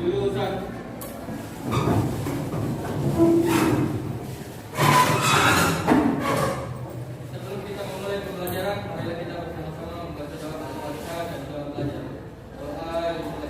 Sebelum kita memulai pembelajaran, marilah kita bersama-sama membaca doa Al-Fatihah dan doa belajar. Doa dimulai.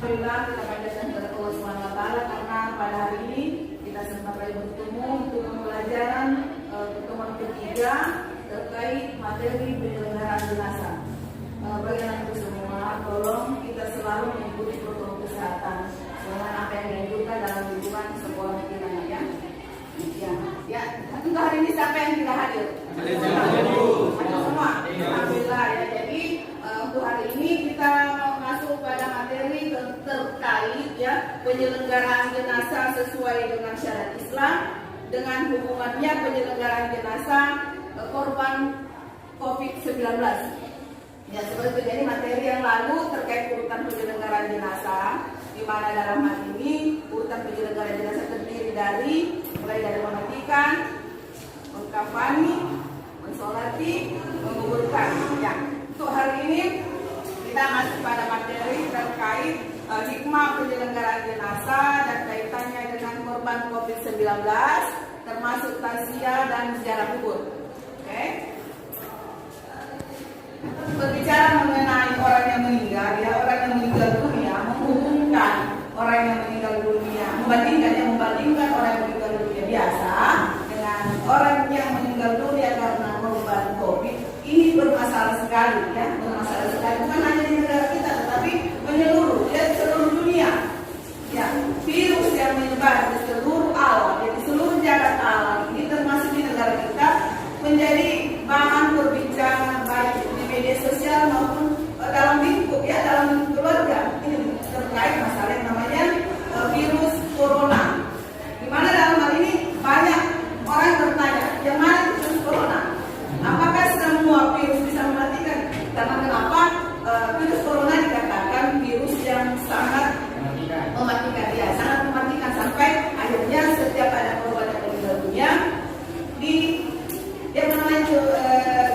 Alhamdulillah kita panjatkan kepada Allah Subhanahu wa taala karena pada hari ini kita sempat lagi bertemu untuk pembelajaran pertemuan ketiga terkait materi penyelenggaraan jenazah. Bagi anak itu semua, tolong kita selalu mengikuti protokol kesehatan dengan apa yang dianjurkan dalam lingkungan sekolah kita ya. Untuk hari ini siapa yang tidak hadir? Ada semua. Alhamdulillah ya. Jadi untuk hari ini kita masuk pada materi terkait ya penyelenggaraan jenazah sesuai dengan syariat Islam dengan hubungannya penyelenggaraan jenazah korban COVID-19. Ya, seperti jadi materi yang lalu terkait urutan penyelenggaraan jenazah, di mana dalam hal ini urutan penyelenggaraan jenazah terdiri dari mulai dari memandikan, mengkafani, mensolati, menguburkan. Ya, untuk hari ini kita masuk pada materi terkait hikmah penyelenggaraan jenazah dan kaitannya dengan korban COVID-19, termasuk takziah dan ziarah kubur. Oke. Berbicara mengenai orang yang meninggal, ya orang yang meninggal dunia menghubungkan orang yang meninggal dunia, membandingkan orang yang meninggal dunia biasa dengan orang yang meninggal dunia karena korban COVID. Ini bermasalah sekali, ya bermasalah sekali. Bukan hanya di negara kita, tetapi menyeluruh, ya seluruh dunia. Ya, virus yang menyebar di seluruh alam, ya di seluruh jagat alam ini termasuk di negara kita menjadi bahan perbincangan baik di media sosial maupun dalam lingkup ya dalam keluarga. Ini terkait masalah yang namanya virus corona. Di mana dalam hal ini banyak orang bertanya, yang mana virus corona? Apakah semua virus bisa mematikan? Karena kenapa virus corona dikatakan virus yang sangat mematikan, ya sangat mematikan sampai akhirnya setiap ada korban yang meninggal dunia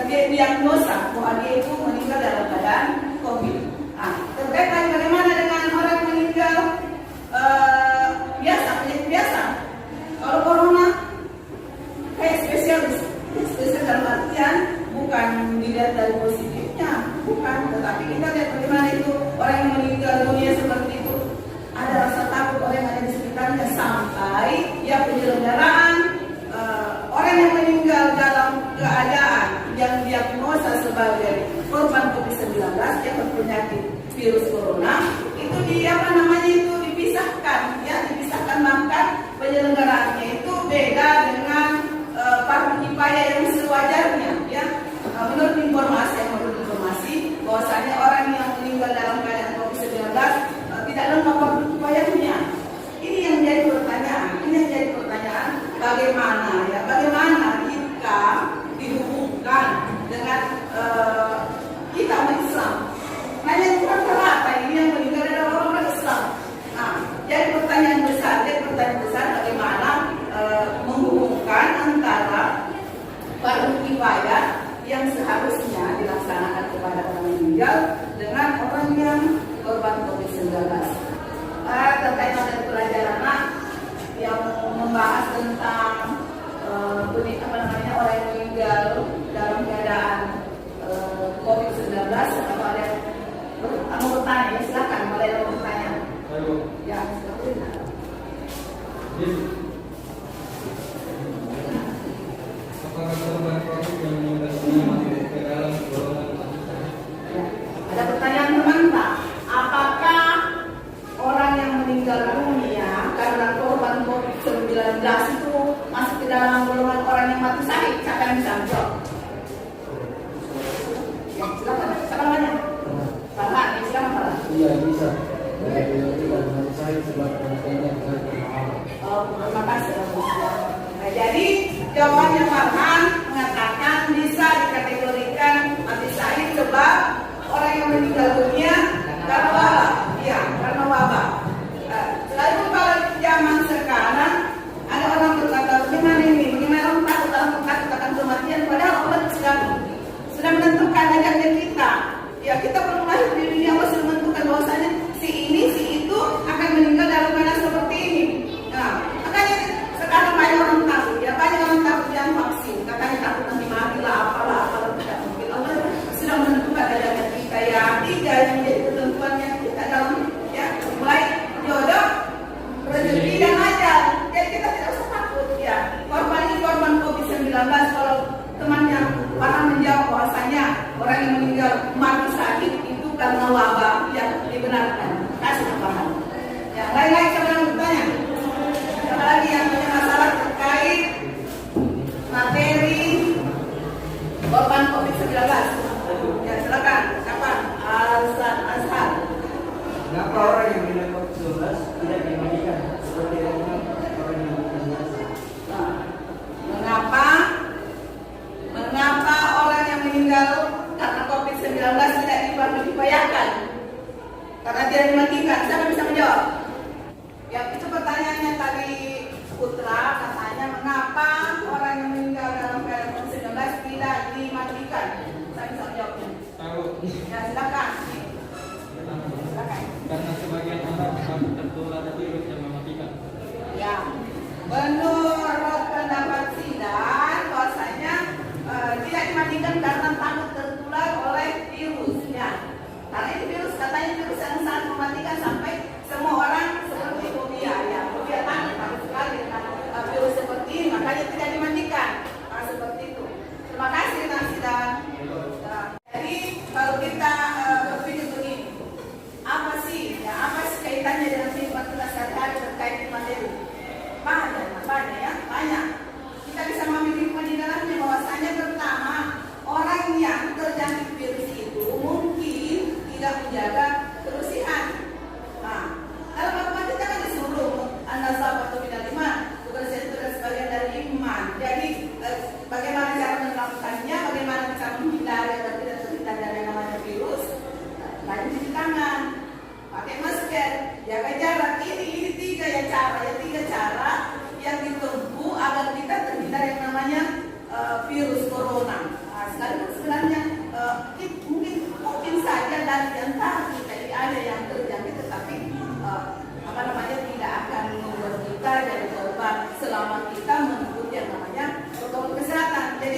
dia diagnosa bahwa dia itu meninggal dalam keadaan COVID. Nah, terkait bagaimana dengan orang meninggal penyakit biasa? Kalau corona kayak spesialis dalam artian bukan dilihat dari positifnya, bukan, tetapi kita lihat bagaimana itu orang yang meninggal dunia seperti itu. Ada rasa takut orang yang ada di sekitarnya sampai ya penyelenggaraan orang yang meninggal dalam keadaan yang diagnosa sebagai korban COVID-19 yang berpenyakit virus corona itu dipisahkan maka penyelenggaraannya itu beda dengan para kifayah yang sewajarnya ya. Menurut informasi bahwasanya orang yang meninggal dalam keadaan COVID-19 tidak lengkap fardu kifayahnya. Ini yang menjadi pertanyaan, bagaimana jika dihubungkan dengan kita umat Islam? Hanya bukan apa ini yang meninggal adalah orang Islam. Nah, jadi pertanyaan besar bagaimana menghubungkan antara fardu kifayah yang seharusnya dilaksanakan kepada orang meninggal dengan orang yang korban COVID-19. Terkait materi pelajaran yang membahas tentang dalam golongan orang yang mati syahid, siapa yang bisa menjawab? Ya, silakan, siapa namanya? Farhan, ya, silakan Farhan. Iya bisa. Tidak mati syahid sebab kematiannya bukan karena Oh, terima kasih. Nah, jadi jawabannya Farhan mengatakan bisa dikategorikan mati syahid sebab orang yang meninggal dunia karena wabah. Ya, karena wabah. Lalu kalau zaman sekarang ada orang berkata, bagaimana ini? Bagaimana orang takut akan kematian? Padahal Allah sudah menentukan ajalnya kita. Ya, kita perlu lahir di dunia, Allah sudah menentukan bahwasanya si ini, si itu akan meninggal dalam keadaan seperti ini. Nah, makanya sekarang banyak orang takut. Ya, banyak orang takut yang vaksin. Katanya takut nanti mati lah, apalah tidak mungkin. Allah sudah menentukan ajalnya kita. Ya, tiga yang menjadi ketentuannya kita dalam ya mulai jodoh, rezeki dan ajal. Jadi kita tidak usah takut ya. Korban ini korban COVID-19. Kalau temannya pernah menjawab bahwasanya orang yang meninggal mati syahid itu karena wabah yang dibenarkan. Kasih tambahan. Ya, lain-lain siapa yang bertanya? Siapa lagi yang punya masalah terkait materi korban COVID-19? Ya, silakan. Kapan? Azhar. Kenapa orang yang minum COVID-19 tidak dimandikan seperti orang yang meninggal? Nah, mengapa orang yang meninggal karena COVID-19 tidak dibayarkan? Karena tidak dimandikan. Siapa bisa menjawab? Ya, itu pertanyaannya tadi Putra katanya mengapa orang yang meninggal dalam keadaan COVID-19 tidak dimandikan? Saya bisa menjawabnya. Tahu. Ya, silakan. Silakan. Karena sebagian orang takut tertular virus yang mematikan. Ya, menurut pendapat sidang bahwasanya tidak dimandikan karena takut tertular oleh virus. Ya, karena ini virus katanya virus yang sangat mematikan sampai semua orang seperti fobia. Ya, fobia takut sekali dengan virus seperti ini, makanya tidak dimandikan. Nah, seperti itu. Terima kasih Kang Sidang. Ya, jadi kalau kita berpikir begini, apa sih kaitannya dengan kehidupan kita sehari-hari terkait materi? Banyak. Kita bisa mengambil hikmah di dalamnya bahwasanya pertama orang yang terjangkit virus itu mungkin tidak menjaga kebersihan. Nah, dalam agama kita kan disuruh an-nazafatu minal iman, kebersihan itu adalah sebagian dari iman. Jadi bagaimana cara melakukannya, bagaimana bisa menghindari agar tidak terhindar dari yang namanya virus? Rajin cuci tangan, pakai masker, jaga jarak. Ini tiga cara yang ditempuh agar kita terhindar yang namanya virus corona. Nah, sebenarnya mungkin saja dari antara kita ini ada yang terjangkit, tetapi tidak akan membuat kita jadi korban selama kita mengikuti yang namanya protokol kesehatan. Jadi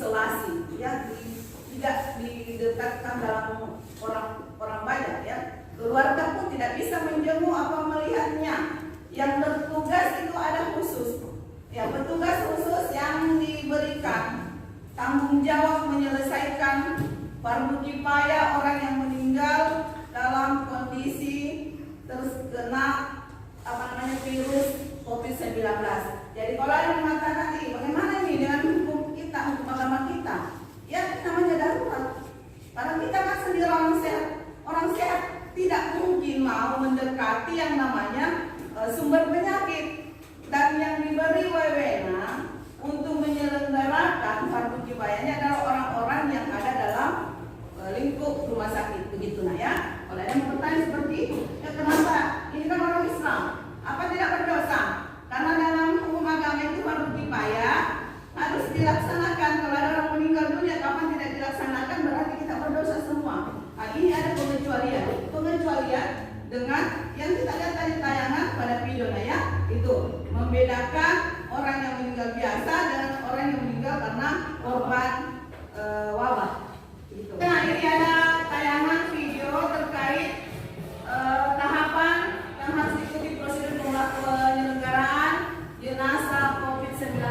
diisolasi, ya, tidak didekatkan dalam orang banyak, ya. Keluarga pun tidak bisa menjenguk atau melihatnya. Yang bertugas itu ada khusus, ya, petugas khusus yang diberikan tanggung jawab menyelesaikan fardu kifayah orang yang meninggal dalam kondisi terkena virus COVID-19. Jadi kalau ada yang mengatakan ini, bagaimana ini dengan hukum kita, hukum agama kita? Ya, namanya darurat. Karena kita kan sendiri orang sehat tidak mungkin mau mendekati yang namanya sumber penyakit. Dan yang diberi wewenang untuk menyelenggarakan fardu kifayahnya adalah orang-orang yang ada dalam lingkup rumah sakit, begitu nah ya. Kalau ada yang bertanya seperti itu, ya kenapa? Ini kan orang Islam, apa tidak berdosa? Karena dalam hukum agama itu fardu kifayah harus dilaksanakan. Kalau ada orang meninggal dunia, kapan tidak dilaksanakan berarti kita berdosa semua. Nah, ini ada pengecualian dengan yang kita lihat tadi tayangan pada video ya, itu membedakan orang yang meninggal biasa dengan orang yang meninggal karena korban wabah. Gitu. Nah, ini ada tayangan video terkait tahapan yang harus diikuti prosedur penyelenggaraan jenazah COVID-19.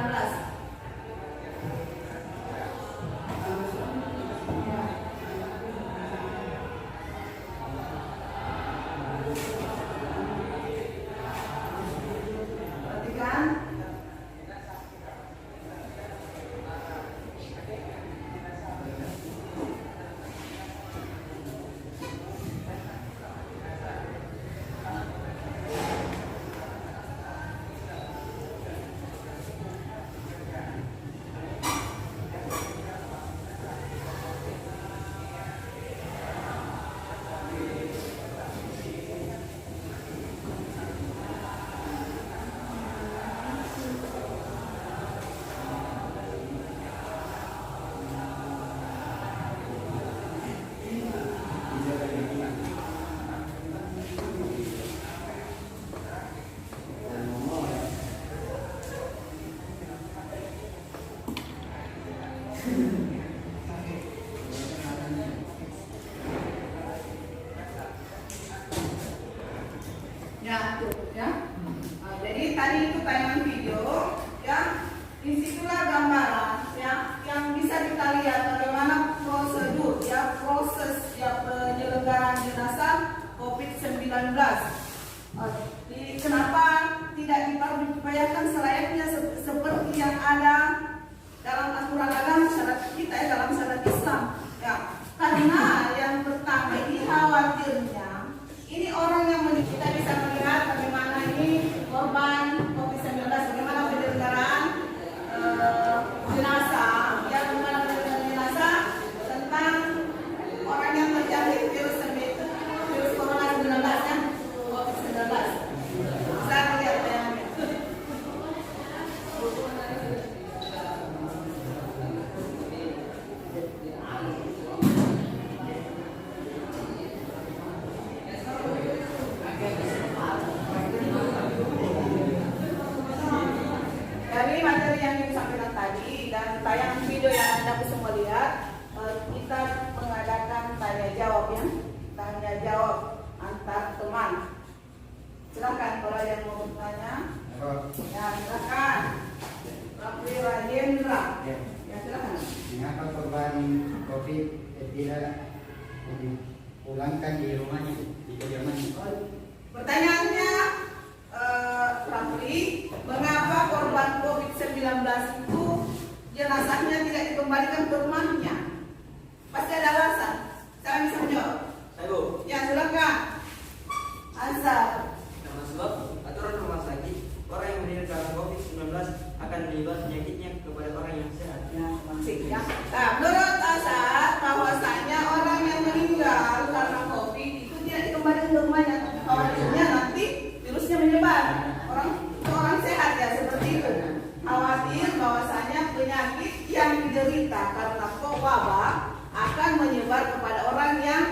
Ya, tuh, ya. Jadi tadi itu tayangan video, ya. Disitulah gambaran, ya, yang bisa kita lihat bagaimana prosedur, ya, proses ya penyelenggaraan jenazah COVID-19. Kenapa tidak dipercayakan selayaknya seperti yang ada dalam aturan agama syariat kita, ya, dalam syariat Islam, ya. Karena yang pertama ini khawatirnya ini orang yang kita bisa melihat bagaimana ini korban COVID-19, bagaimana penyelenggaraan jenazah, ya, bagaimana penyelenggaraan jenazah tentang orang yang terjangkit virus corona 19, ya, COVID-19. Bisa melihat tayangannya. Dari materi yang disampaikan tadi dan tayangan video yang Anda bisa melihat, kita mengadakan tanya jawab, ya, tanya jawab antar teman. Silakan kalau ada yang mau bertanya. Ya, silakan. Rafli Rajendra. Ya, silakan. Mengapa korban COVID tidak dipulangkan di rumahnya, di kediamannya? Pertanyaannya, Rafli, mengapa korban COVID-19 itu jenazahnya tidak dikembalikan ke rumahnya? Pasti ada alasan. Saya bisa menjawab. Saya Bu. Ya, silakan. Azhar. Karena sebab aturan rumah sakit, orang yang meninggal karena COVID-19 akan menyebar penyakitnya kepada orang yang sehat. Ya, masih, ya. Nah, menurut Azhar, bahwasanya orang yang meninggal karena COVID itu tidak dikembalikan ke rumahnya. Khawatirnya nanti virusnya menyebar. Orang sehat, ya, seperti itu. Khawatir bahwasanya penyakit yang diderita karena wabah akan menyebar kepada orang yang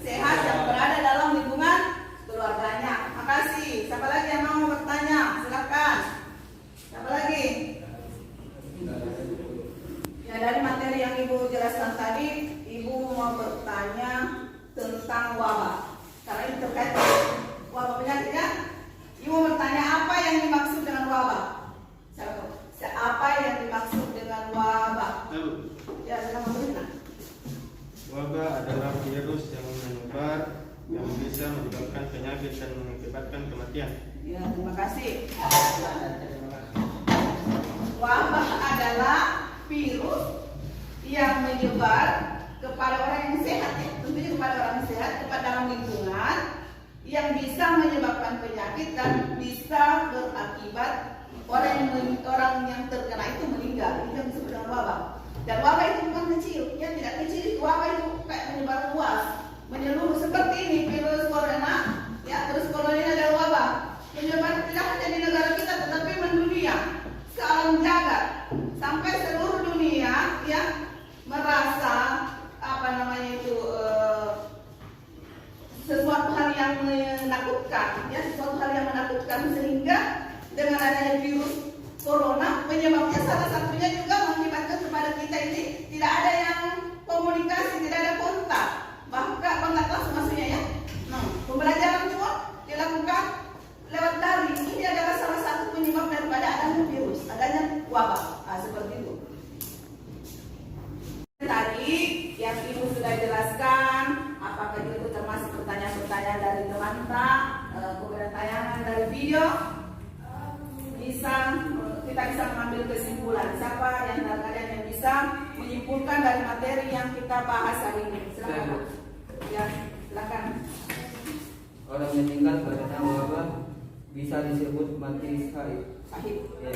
sehat yang berada dalam lingkungan keluarganya. Makasih. Siapa lagi yang mau bertanya? Silakan. Siapa lagi? Ya, dari materi Ya, silakan memberikan. Wabah adalah virus yang menyebar yang bisa menyebabkan penyakit dan mengakibatkan kematian. Ya, terima kasih. Wabah adalah virus yang menyebar kepada orang yang sehat, ya, tentunya kepada orang yang sehat, kepada dalam lingkungan yang bisa menyebabkan penyakit dan bisa berakibat orang yang terkena itu meninggal. Itu yang disebut dengan wabah. Dan wabah itu bukan kecil, ya tidak kecil. Itu wabah itu kayak menyebar luas, menyeluruh seperti ini virus corona, ya terus corona ini adalah wabah menyebar tidak hanya di negara kita tetapi mendunia, sealam jagat, sampai seluruh dunia ya merasa sesuatu hal yang menakutkan, ya sesuatu hal yang menakutkan, sehingga dengan adanya virus corona penyebabnya salah satunya juga mengakibatkan kepada kita ini tidak ada yang komunikasi, tidak ada kontak, bahkan kontak langsung maksudnya ya. Pembelajaran semua dilakukan lewat daring. Ini adalah salah satu penyebab daripada adanya virus, adanya wabah. Seperti itu. Tadi yang Ibu sudah jelaskan, apakah itu termasuk pertanyaan-pertanyaan dari teman-teman, kemudian tayangan dari video, kita bisa mengambil kesimpulan. Siapa yang dari kalian yang bisa menyimpulkan dari materi yang kita bahas hari ini? Silakan. Ya, silakan. Orang meninggal karena wabah bisa disebut mati syahid. Ya.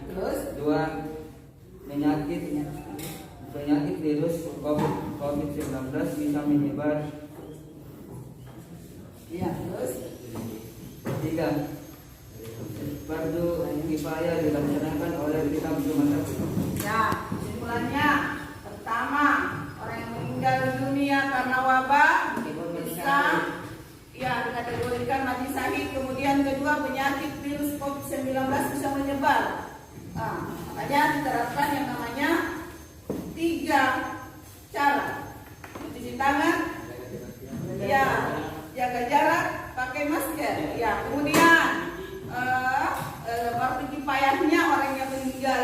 Terus? 2. Penyakit virus COVID-19 bisa menyebar. Ya, terus? 3. Fardu kifayah dilaksanakan oleh kita rumah sakit. Ya, kesimpulannya pertama, orang yang meninggal dunia karena wabah bisa ya dikategorikan mati syahid. Kemudian kedua, penyakit virus COVID-19 bisa menyebar. Makanya diterapkan yang namanya 3 cara: mencuci tangan, ya, jaga jarak, pakai masker, ya. Kemudian waktu kifayahnya orang yang meninggal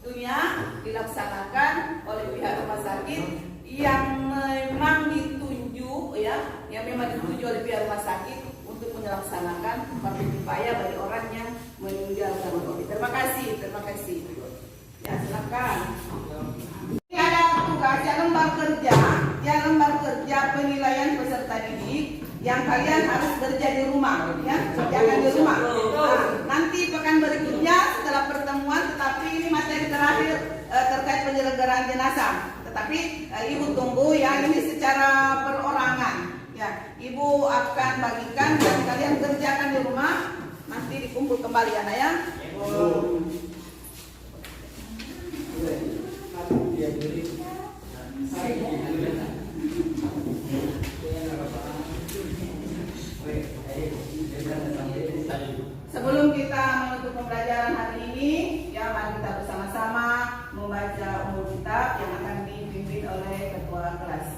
dunia dilaksanakan oleh pihak rumah sakit yang memang ditunjuk, ya, yang memang ditunjuk oleh pihak rumah sakit untuk melaksanakan waktu kifayah bagi orang yang meninggal karena COVID. Terima kasih. Ya, silakan. Ini ada tugas ya lembar kerja penilaian peserta didik yang kalian harus kerja di rumah, ya, jangan di rumah. Nanti pekan berikutnya setelah pertemuan, tetapi ini materi terakhir terkait penyelenggaraan jenazah. Tetapi Ibu tunggu ya, ini secara perorangan, ya. Ibu akan bagikan dan kalian kerjakan di rumah, nanti dikumpul kembali ya, Nak, ya. Sebelum kita menutup pembelajaran hari ini, ya mari kita bersama-sama membaca umur kitab yang akan dipimpin oleh ketua kelas.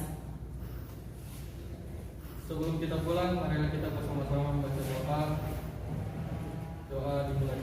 Sebelum kita pulang, marilah kita bersama-sama membaca doa. Doa dimulai.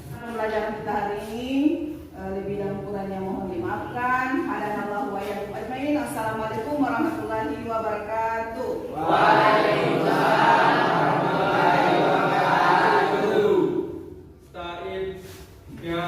Pembelajaran kita hari ini lebih dan kurangnya mohon dimaafkan. Hadanallahu wa iyyakum ajmain. Assalamualaikum warahmatullahi wabarakatuh. Waalaikumsalam warahmatullahi wabarakatuh. Sa'id, ya.